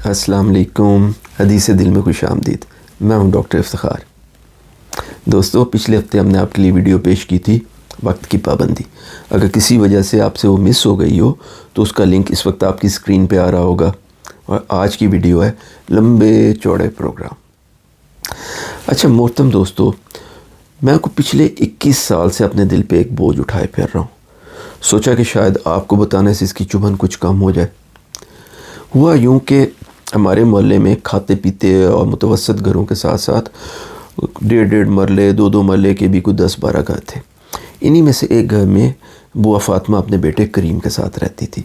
السلام علیکم. حدیث دل میں خوش آمدید. میں ہوں ڈاکٹر افتخار. دوستو، پچھلے ہفتے ہم نے آپ کے لیے ویڈیو پیش کی تھی وقت کی پابندی. اگر کسی وجہ سے آپ سے وہ مس ہو گئی ہو تو اس کا لنک اس وقت آپ کی اسکرین پہ آ رہا ہوگا. اور آج کی ویڈیو ہے لمبے چوڑے پروگرام. اچھا محترم دوستو، میں کو پچھلے 21 سال سے اپنے دل پہ ایک بوجھ اٹھائے پھر رہا ہوں. سوچا کہ شاید آپ کو بتانے سے اس کی چبھن کچھ کم ہو جائے. ہوا یوں کہ ہمارے محلے میں کھاتے پیتے اور متوسط گھروں کے ساتھ ساتھ 1.5 مرلے 2 مرلے کے بھی کوئی 10-12 گھر تھے. انہی میں سے ایک گھر میں بوا فاطمہ اپنے بیٹے کریم کے ساتھ رہتی تھی.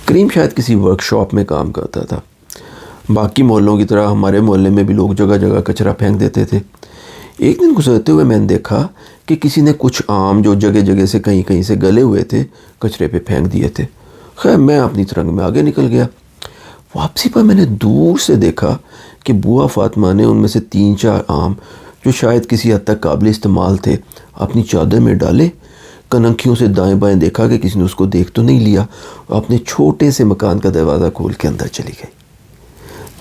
کریم شاید کسی ورک شاپ میں کام کرتا تھا. باقی محلوں کی طرح ہمارے محلے میں بھی لوگ جگہ جگہ کچرا پھینک دیتے تھے. ایک دن گزرتے ہوئے میں نے دیکھا کہ کسی نے کچھ آم جو جگہ جگہ سے کہیں سے گلے ہوئے تھے کچرے پہ پھینک دیے تھے. خیر میں اپنی ترنگ میں آگے نکل گیا. واپسی پر میں نے دور سے دیکھا کہ بوا فاطمہ نے ان میں سے 3-4 آم جو شاید کسی حد تک قابل استعمال تھے اپنی چادر میں ڈالے. کنکھیوں سے دائیں بائیں دیکھا کہ کسی نے اس کو دیکھ تو نہیں لیا اور اپنے چھوٹے سے مکان کا دروازہ کھول کے اندر چلی گئی.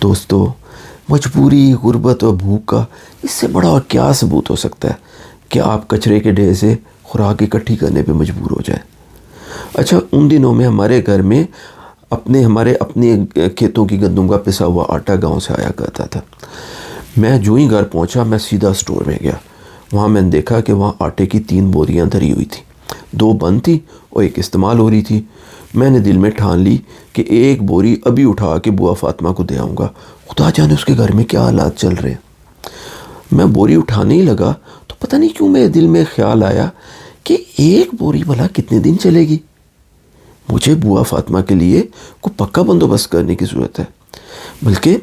دوستو، مجبوری، غربت اور بھوک کا اس سے بڑا اور کیا ثبوت ہو سکتا ہے کہ آپ کچرے کے ڈھیر سے خوراک اکٹھی کرنے پہ مجبور ہو جائیں. اچھا، ان دنوں میں ہمارے گھر میں ہمارے اپنے کھیتوں کی گندم کا پسا ہوا آٹا گاؤں سے آیا کرتا تھا. میں جو ہی گھر پہنچا میں سیدھا سٹور میں گیا. وہاں میں نے دیکھا کہ وہاں آٹے کی 3 بوریاں دھری ہوئی تھیں. 2 بند تھی اور ایک استعمال ہو رہی تھی. میں نے دل میں ٹھان لی کہ ایک بوری ابھی اٹھا کے بوا فاطمہ کو دے آؤں گا. خدا جانے اس کے گھر میں کیا حالات چل رہے ہیں. میں بوری اٹھانے ہی لگا تو پتہ نہیں کیوں میرے دل میں خیال آیا کہ ایک بوری بھلا کتنے دن چلے گی. مجھے بوا فاطمہ کے لیے کوئی پکا بندوبست کرنے کی ضرورت ہے. بلکہ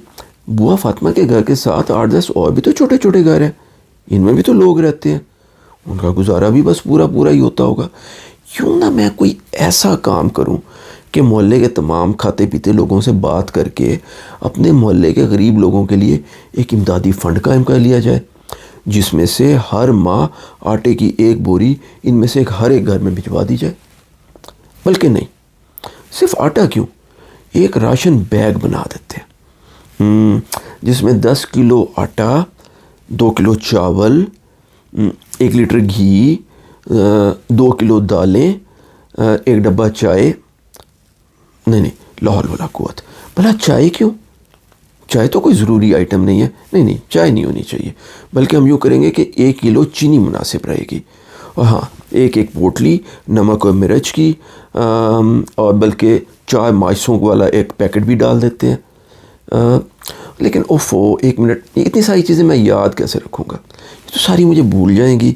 بوا فاطمہ کے گھر کے ساتھ 8-10 اور بھی تو چھوٹے چھوٹے گھر ہیں. ان میں بھی تو لوگ رہتے ہیں. ان کا گزارا بھی بس پورا ہی ہوتا ہوگا. کیوں نہ میں کوئی ایسا کام کروں کہ محلے کے تمام کھاتے پیتے لوگوں سے بات کر کے اپنے محلے کے غریب لوگوں کے لیے ایک امدادی فنڈ قائم کر لیا جائے جس میں سے ہر ماہ آٹے کی 1 بوری ان میں سے ہر ایک گھر میں بھجوا دی جائے. بلکہ نہیں، صرف آٹا کیوں، ایک راشن بیگ بنا دیتے ہیں جس میں 10 کلو آٹا، 2 کلو چاول، 1 لیٹر گھی، 2 کلو دالیں، 1 ڈبہ چائے. نہیں، لا حول ولا قوت. بھلا چائے کیوں؟ چائے تو کوئی ضروری آئٹم نہیں ہے. نہیں، چائے نہیں ہونی چاہیے. بلکہ ہم یوں کریں گے کہ 1 کلو چینی مناسب رہے گی. اور ہاں، ایک پوٹلی نمک اور مرچ کی، اور بلکہ چائے مائسوں والا ایک پیکٹ بھی ڈال دیتے ہیں. لیکن اوفو، 1 منٹ، اتنی ساری چیزیں میں یاد کیسے رکھوں گا؟ یہ تو ساری مجھے بھول جائیں گی.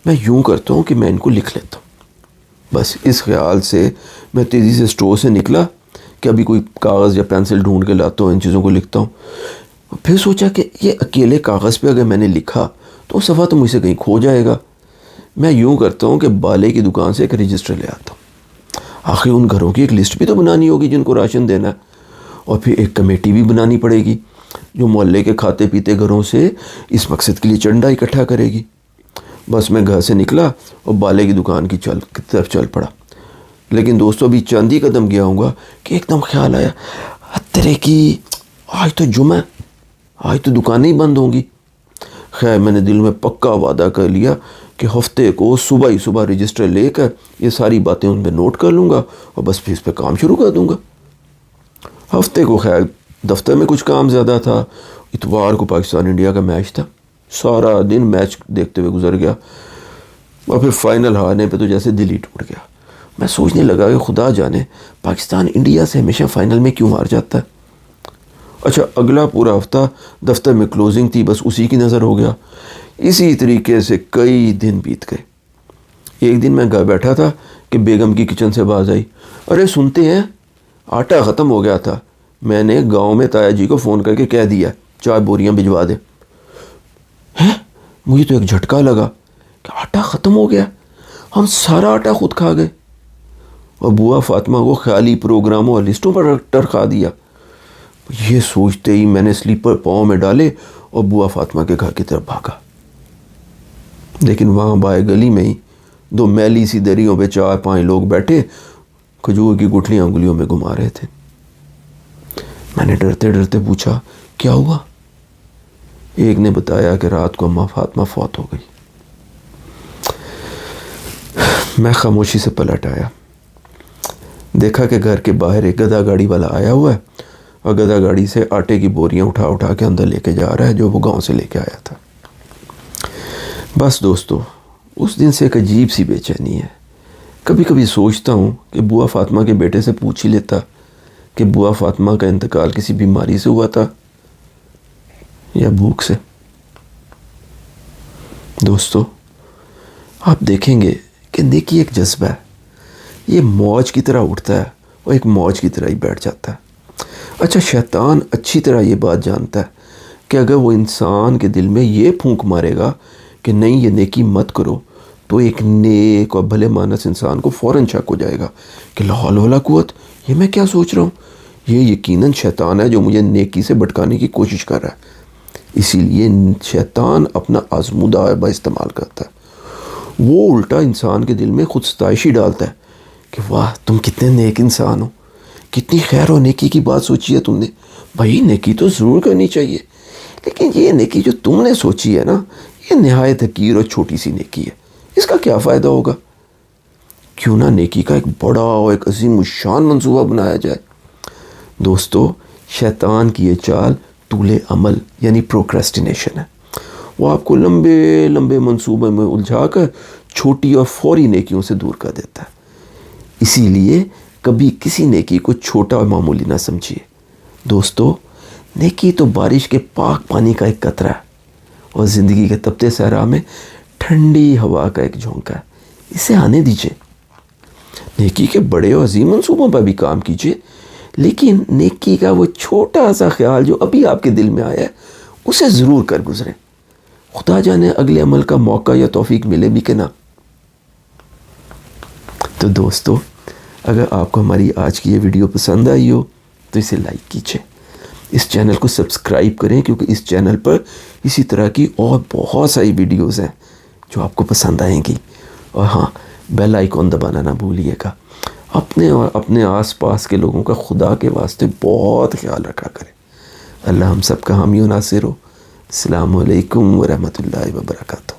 میں یوں کرتا ہوں کہ میں ان کو لکھ لیتا ہوں. بس اس خیال سے میں تیزی سے اسٹور سے نکلا کہ ابھی کوئی کاغذ یا پینسل ڈھونڈ کے لاتا ہوں، ان چیزوں کو لکھتا ہوں. پھر سوچا کہ یہ اکیلے کاغذ پہ اگر میں نے لکھا تو وہ صفحہ تو مجھ سے کہیں کھو جائے گا. میں یوں کرتا ہوں کہ بالے کی دکان سے ایک رجسٹر لے آتا ہوں. آخر ان گھروں کی ایک لسٹ بھی تو بنانی ہوگی جن کو راشن دینا ہے. اور پھر ایک کمیٹی بھی بنانی پڑے گی جو محلے کے کھاتے پیتے گھروں سے اس مقصد کے لیے چندہ اکٹھا کرے گی. بس میں گھر سے نکلا اور بالے کی دکان کی طرف چل پڑا. لیکن دوستو، ابھی چند ہی قدم گیا ہوں گا کہ ایک دم خیال آیا، تیرے کی آج تو جمعہ، آج تو دکانیں ہی بند ہوں گی. خیر میں نے دل میں پکا وعدہ کر لیا کہ ہفتے کو صبح ہی صبح رجسٹر لے کر یہ ساری باتیں ان پہ نوٹ کر لوں گا اور بس پھر اس پہ کام شروع کر دوں گا. ہفتے کو خیر دفتر میں کچھ کام زیادہ تھا. اتوار کو پاکستان انڈیا کا میچ تھا. سارا دن میچ دیکھتے ہوئے گزر گیا اور پھر فائنل ہارنے پہ تو جیسے دل ہی ٹوٹ گیا. میں سوچنے لگا کہ خدا جانے پاکستان انڈیا سے ہمیشہ فائنل میں کیوں ہار جاتا ہے. اچھا، اگلا پورا ہفتہ دفتر میں کلوزنگ تھی، بس اسی کی نظر ہو گیا. اسی طریقے سے کئی دن بیت گئے. ایک دن میں گھر بیٹھا تھا کہ بیگم کی کچن سے باز آئی، ارے سنتے ہیں آٹا ختم ہو گیا تھا. میں نے گاؤں میں تایا جی کو فون کر کے کہہ دیا 4 بوریاں بھجوا دے. مجھے تو ایک جھٹکا لگا کہ آٹا ختم ہو گیا. ہم سارا آٹا خود کھا گئے اور بوا فاطمہ کو خیالی پروگراموں اور لسٹوں پر ٹرکا دیا. یہ سوچتے ہی میں نے سلیپر پاؤں میں ڈالے اور بوا فاطمہ کے گھر کی طرف بھاگا. لیکن وہاں بائے گلی میں ہی 2 میلی سی دریوں پہ 4-5 لوگ بیٹھے کھجور کی گٹھلیاں انگلیوں میں گھما رہے تھے. میں نے ڈرتے ڈرتے پوچھا کیا ہوا؟ ایک نے بتایا کہ رات کو اماں فاطمہ فوت ہو گئی۔ میں خاموشی سے پلٹ آیا، دیکھا کہ گھر کے باہر ایک گدھا گاڑی والا آیا ہوا ہے اور گدھا گاڑی سے آٹے کی بوریاں اٹھا اٹھا کے اندر لے کے جا رہا ہے جو وہ گاؤں سے لے کے آیا تھا۔ بس دوستو، اس دن سے ایک عجیب سی بے چینی ہے۔ کبھی کبھی سوچتا ہوں کہ بوا فاطمہ کے بیٹے سے پوچھ ہی لیتا کہ بوا فاطمہ کا انتقال کسی بیماری سے ہوا تھا یا بھوک سے۔ دوستو، آپ دیکھیں گے کہ نیکی ایک جذبہ ہے، یہ موج کی طرح اٹھتا ہے اور ایک موج کی طرح ہی بیٹھ جاتا ہے۔ اچھا، شیطان اچھی طرح یہ بات جانتا ہے کہ اگر وہ انسان کے دل میں یہ پھونک مارے گا کہ نہیں یہ نیکی مت کرو، تو ایک نیک اور بھلے مانس انسان کو فوراً شک ہو جائے گا کہ لا حول ولا قوت، یہ میں کیا سوچ رہا ہوں، یہ یقیناً شیطان ہے جو مجھے نیکی سے بھٹکانے کی کوشش کر رہا ہے۔ اسی لیے شیطان اپنا آزمودہ آئبہ استعمال کرتا ہے، وہ الٹا انسان کے دل میں خود ستائشی ڈالتا ہے کہ واہ تم کتنے نیک انسان ہو، کتنی خیر و نیکی کی بات سوچی ہے تم نے۔ بھائی نیکی تو ضرور کرنی چاہیے، لیکن یہ نیکی جو تم نے سوچی ہے نا، یہ نہایت حقیر اور چھوٹی سی نیکی ہے، اس کا کیا فائدہ ہوگا؟ کیوں نہ نیکی کا ایک بڑا اور ایک عظیم الشان منصوبہ بنایا جائے۔ دوستو، شیطان کی یہ چال طول عمل یعنی پروکریسٹینیشن ہے۔ وہ آپ کو لمبے لمبے منصوبے میں الجھا کر چھوٹی اور فوری نیکیوں سے دور کر دیتا ہے۔ اسی لیے کبھی کسی نیکی کو چھوٹا اور معمولی نہ سمجھیے۔ دوستو، نیکی تو بارش کے پاک پانی کا ایک قطرہ ہے اور زندگی کے تپتے صحرا میں ٹھنڈی ہوا کا ایک جھونکا ہے، اسے آنے دیجیے۔ نیکی کے بڑے اور عظیم منصوبوں پر بھی کام کیجیے، لیکن نیکی کا وہ چھوٹا سا خیال جو ابھی آپ کے دل میں آیا ہے اسے ضرور کر گزریں، خدا جانے اگلے عمل کا موقع یا توفیق ملے بھی کہ نہ۔ تو دوستو، اگر آپ کو ہماری آج کی یہ ویڈیو پسند آئی ہو تو اسے لائک کیجیے، اس چینل کو سبسکرائب کریں، کیونکہ اس چینل پر اسی طرح کی اور بہت ساری ویڈیوز ہیں جو آپ کو پسند آئیں گی۔ اور ہاں، بیل آئیکن دبانا نہ بھولیے گا۔ اپنے اور اپنے آس پاس کے لوگوں کا خدا کے واسطے بہت خیال رکھا کریں۔ اللہ ہم سب کا حامی و ناصر ہو۔ السلام علیکم ورحمۃ اللہ وبرکاتہ۔